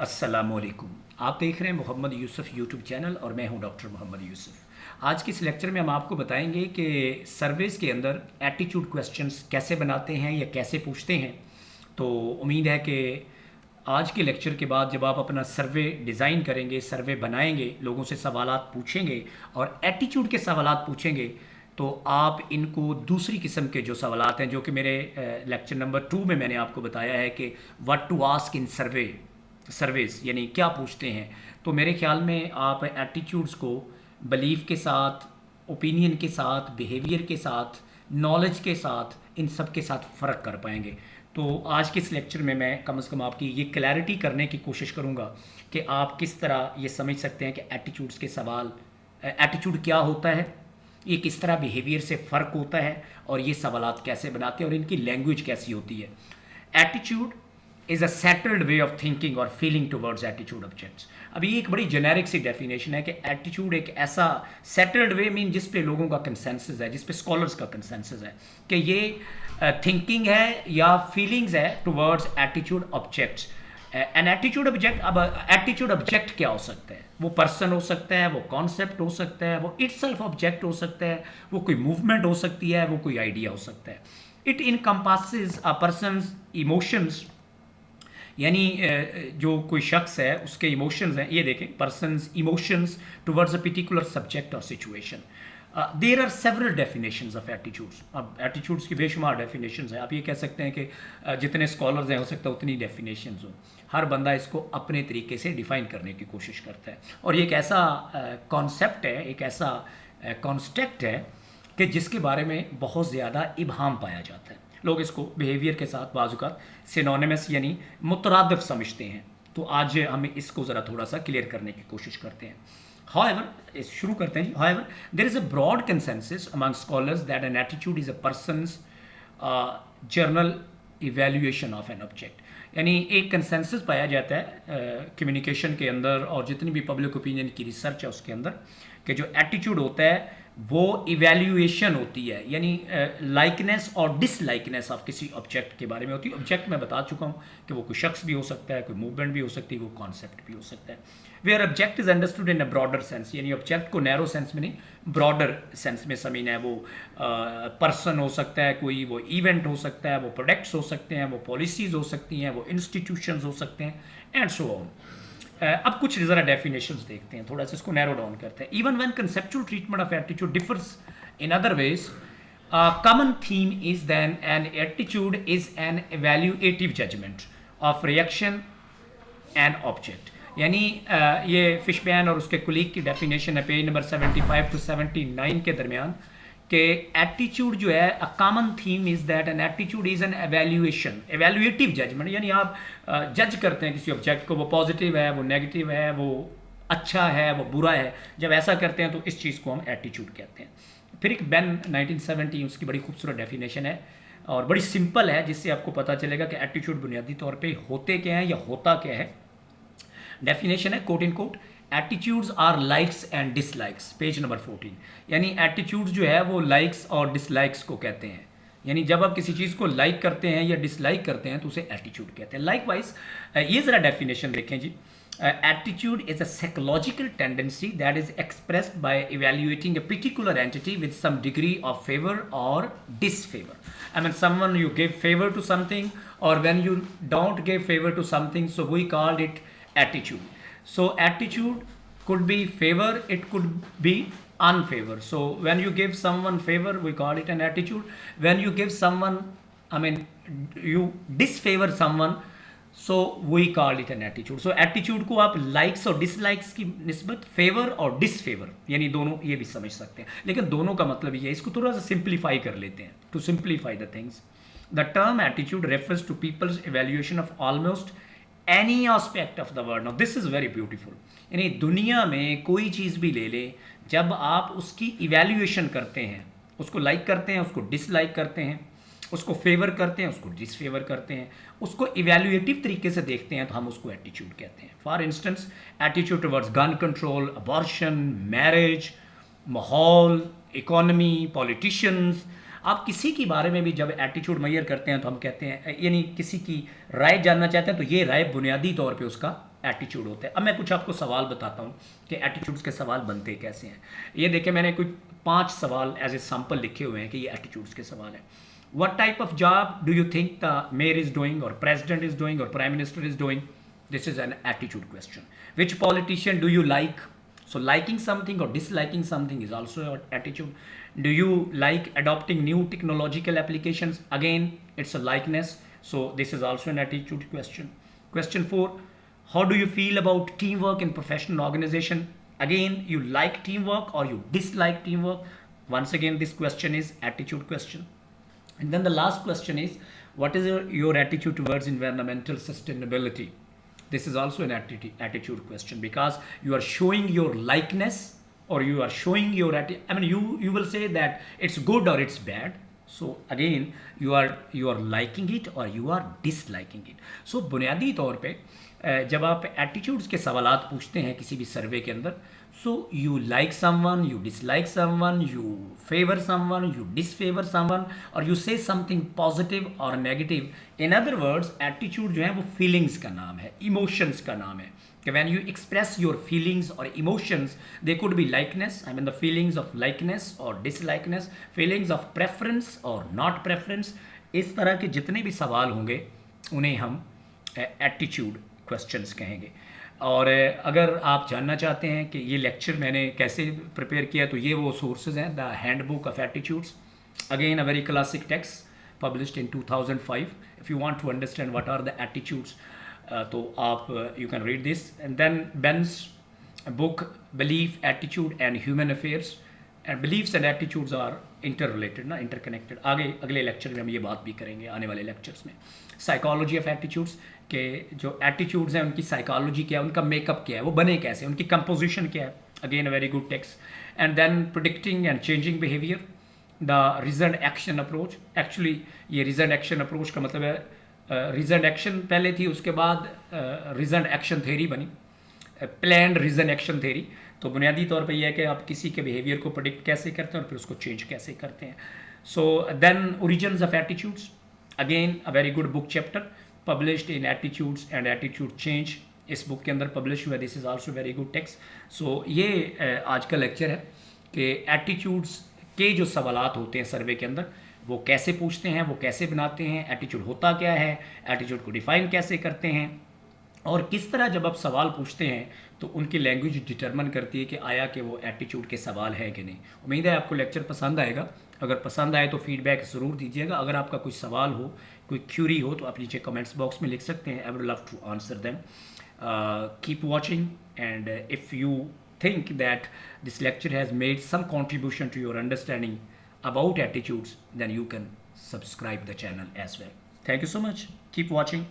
अस्सलामुअलैकुम। आप देख रहे हैं मोहम्मद यूसुफ यूट्यूब चैनल और मैं हूं डॉक्टर मोहम्मद यूसुफ। आज के इस लेक्चर में हम आपको बताएंगे कि सर्विस के अंदर एटीट्यूड क्वेश्चंस कैसे बनाते हैं या कैसे पूछते हैं। तो उम्मीद है कि आज के लेक्चर के बाद जब आप अपना सर्वे डिज़ाइन करेंगे, सर्वे बनाएंगे, लोगों से सवालात पूछेंगे और एटीट्यूड के सवालात पूछेंगे, तो आप इनको दूसरी किस्म के जो सवालात हैं, जो कि मेरे लेक्चर नंबर 2 में मैंने आपको बताया है कि what to ask in surveys यानी क्या पूछते हैं, तो मेरे ख्याल में आप एटीट्यूड्स को बिलीफ के साथ, ओपिनियन के साथ, बिहेवियर के साथ, नॉलेज के साथ, इन सब के साथ फ़र्क कर पाएंगे। तो आज के इस लेक्चर में मैं कम से कम आपकी ये क्लैरिटी करने की कोशिश करूँगा कि आप किस तरह ये समझ सकते हैं कि एटीट्यूड्स के सवाल, एटीट्यूड क्या होता है, ये किस तरह बिहेवियर से फ़र्क होता है और ये सवालात कैसे बनाते हैं और इनकी लैंग्वेज कैसी होती है। Attitude is a settled way of thinking और फीलिंग टुवर्ड्स एटीट्यूड ऑब्जेक्ट्स। अभी ये एक बड़ी जेनेरिक सी डेफिनेशन है कि एटीट्यूड एक ऐसा सेटल्ड वे मीन जिस पे लोगों का कंसेंसस है, जिस पे स्कॉलर्स का कंसेंसस है कि ये थिंकिंग है या फीलिंग्स है towards attitude objects. An attitude object, अब एटीट्यूड ऑब्जेक्ट क्या हो सकता है? वो पर्सन हो सकता है, वो कॉन्सेप्ट हो सकता है, वो इटसेल्फ ऑब्जेक्ट हो सकता है, वो कोई मूवमेंट हो सकती है, वो कोई आइडिया हो सकता है। It encompasses a person's emotions, यानी जो कोई शख्स है उसके इमोशंस हैं, ये देखें, person's emotions towards a particular subject और situation. There are several definitions of attitudes. अब एटीट्यूड्स की बेशुमार डेफिनेशंस हैं। आप ये कह सकते हैं कि जितने स्कॉलर्स हैं हो सकता है उतनी डेफिनेशंस हों। हर बंदा इसको अपने तरीके से डिफ़ाइन करने की कोशिश करता है और ये एक ऐसा कॉन्सेप्ट है, एक ऐसा कॉन्स्ट्रक्ट है कि जिसके बारे में बहुत ज़्यादा इबहम पाया जाता है। लोग इसको बिहेवियर के साथ बाज़-औक़ात सिनोनिमस यानी मुतरादिफ समझते हैं। तो आज हम इसको ज़रा थोड़ा सा क्लियर करने की कोशिश करते हैं। However, शुरू करते हैं जी। However, there is a broad consensus among scholars that an attitude is a person's general evaluation of an object। यानी एक कंसेंसस पाया जाता है कम्युनिकेशन के अंदर और जितनी भी पब्लिक ओपिनियन की रिसर्च है उसके अंदर कि जो एटीट्यूड होता है वो इवैल्यूएशन होती है, यानी लाइकनेस और डिसलाइकनेस ऑफ किसी ऑब्जेक्ट के बारे में होती है। ऑब्जेक्ट मैं बता चुका हूँ कि वो कोई शख्स भी हो सकता है, कोई मूवमेंट भी हो सकती है, वो कॉन्सेप्ट भी हो सकता है। Where object is understood in a broader sense, यानी ऑब्जेक्ट को नैरो सेंस में नहीं, ब्रॉडर सेंस में समझना है। वो पर्सन हो सकता है, कोई वो इवेंट हो सकता है, वो प्रोडक्ट्स हो सकते हैं, वो पॉलिसीज़ हो सकती हैं, वो इंस्टीट्यूशंस हो सकते हैं, एंड सो ऑन। अब कुछ ज़रा डेफिनेशंस देखते हैं, थोड़ा सा इसको नैरो डाउन करते हैं। Even when conceptual treatment of attitude differs in other ways, common theme is than an attitude is an evaluative judgement of reaction and object. यानी ये फिशबैन और उसके कुलीग की डेफिनेशन है पेज नंबर 75 to 79 के दरमियान कि एटीट्यूड जो है, a common theme is that an attitude is an evaluation, evaluative judgement, यानी आप जज करते हैं किसी ऑब्जेक्ट को, वो पॉजिटिव है, वो नेगेटिव है, वो अच्छा है, वो बुरा है। जब ऐसा करते हैं तो इस चीज़ को हम एटीट्यूड कहते हैं। फिर एक बेन 1970, उसकी बड़ी खूबसूरत डेफिनेशन है और बड़ी सिंपल है, जिससे आपको पता चलेगा कि एटीट्यूड बुनियादी तौर पर होते क्या हैं या होता क्या है। डेफिनेशन है quote in quote, attitudes are likes and dislikes, page number 14। यानी एटीट्यूड्स जो है वो लाइक्स और डिसलाइक्स को कहते हैं। यानी जब आप किसी चीज़ को लाइक करते हैं या डिसलाइक करते हैं तो उसे एटीट्यूड कहते हैं। लाइकवाइज ये ज़रा डेफिनेशन देखें जी। Attitude is a psychological tendency that is expressed by evaluating a particular entity with some degree of favour or disfavour. I mean someone you give favour to something or when you don't give favour to something, so we called it attitude. So attitude could be favor, it could be unfavor. So when you give someone favor, we call it an attitude. When you give someone, I mean, you disfavor someone, so we call it an attitude. So attitude को आप likes और dislikes की निस्बत favor और disfavor यानी दोनों ये भी समझ सकते हैं, लेकिन दोनों का मतलब ये है। इसको थोड़ा सा simplify कर लेते हैं, to simplify the things. The term attitude refers to people's evaluation of almost any aspect of the world. Now this is very beautiful. यानी दुनिया में कोई चीज़ भी ले ले, जब आप उसकी इवैल्यूएशन करते हैं, उसको लाइक करते हैं, उसको डिसलाइक करते हैं, उसको फेवर करते हैं, उसको डिसफेवर करते हैं, उसको इवैल्यूएटिव तरीके से देखते हैं, तो हम उसको एटीट्यूड कहते हैं। For instance attitude towards gun control, abortion, marriage, माहौल, इकोनॉमी, पॉलिटिशियंस, आप किसी के बारे में भी जब एटीट्यूड मैयर करते हैं तो हम कहते हैं, यानी किसी की राय जानना चाहते हैं तो ये राय बुनियादी तौर पे उसका एटीट्यूड होता है। अब मैं कुछ आपको सवाल बताता हूँ कि एटीट्यूड्स के सवाल बनते कैसे हैं। ये देखिए, मैंने कुछ 5 सवाल एज ए सैम्पल लिखे हुए हैं कि ये एटीट्यूड्स के सवाल हैं। What type of job do you think the mayor is doing or president is doing or prime minister is doing? This is an attitude question. Which politician do you like? So liking something or disliking something is also an attitude. Do you like adopting new technological applications? Again, it's a likeness. So this is also an attitude question. Question 4. How do you feel about teamwork in professional organization? Again, you like teamwork or you dislike teamwork? Once again, this question is attitude question. And then the last question is, what is your attitude towards environmental sustainability? This is also an attitude question, because you are showing your likeness, or you are showing your you will say that it's good or it's bad. So again, you are liking it or you are disliking it. So बुनियादी तौर पे जब आप attitudes के सवालात पूछते हैं किसी भी सर्वे के अंदर, so you like someone, you dislike someone, you favour someone, you disfavour someone, और यू से समथिंग पॉजिटिव और negative. In other words, attitude जो है वो फीलिंग्स का नाम है, इमोशंस का नाम है, कि when you express your feelings और emotions, they could be likeness, I mean the feelings of likeness और डिसलाइकनेस, फीलिंग्स ऑफ प्रेफरेंस और नॉट प्रेफरेंस। इस तरह के जितने भी सवाल होंगे उन्हें हम एटीट्यूड क्वेश्चंस कहेंगे। और अगर आप जानना चाहते हैं कि ये लेक्चर मैंने कैसे प्रिपेयर किया, तो ये वो सोर्सेज हैं, the handbook of attitudes, again a very classic text published in 2005। If you want to understand what are the attitudes, तो आप you can read this. And then Bem's book belief, attitude and human affairs. And beliefs and attitudes are inter related ना, interconnected. आगे अगले lecture में हम ये बात भी करेंगे, आने वाले लेक्चर्स में। साइकोलॉजी ऑफ एटीट्यूड्स, के जो एटीट्यूड्स हैं उनकी साइकोलॉजी क्या है, उनका मेकअप क्या है, वो बने कैसे, उनकी कंपोजिशन क्या है, again a very good text. And then predicting and changing behaviour, the reason action approach. Actually ये रीजन एक्शन अप्रोच का मतलब है रीजन एक्शन पहले थी, उसके बाद रीजन एक्शन थेरी बनी, प्लान्ड रीजन एक्शन थेरी। तो बुनियादी तौर पे ये है कि आप किसी के बिहेवियर को प्रिडिक्ट कैसे करते हैं और फिर उसको चेंज कैसे करते हैं। So then origins of attitudes, again a very good book chapter published in attitudes and attitude change, इस बुक के अंदर पब्लिश हुआ। This is also very good text. सो ये आज का लेक्चर है कि एटीट्यूड्स के जो सवालात होते हैं सर्वे के अंदर, वो कैसे पूछते हैं, वो कैसे बनाते हैं, एटीट्यूड होता क्या है, एटीट्यूड को डिफ़ाइन कैसे करते हैं, और किस तरह जब आप सवाल पूछते हैं तो उनकी लैंग्वेज डिटरमिन करती है कि आया कि वो एटीट्यूड के सवाल है कि नहीं। उम्मीद है आपको लेक्चर पसंद आएगा। अगर पसंद आए तो फीडबैक ज़रूर दीजिएगा। अगर आपका कोई सवाल हो, कोई क्यूरी हो, तो आप नीचे कमेंट्स बॉक्स में लिख सकते हैं। I would love to answer them. Keep watching, and if you think that this lecture has made some contribution to your understanding about attitudes, then you can subscribe the channel as well. Thank you so much. Keep watching.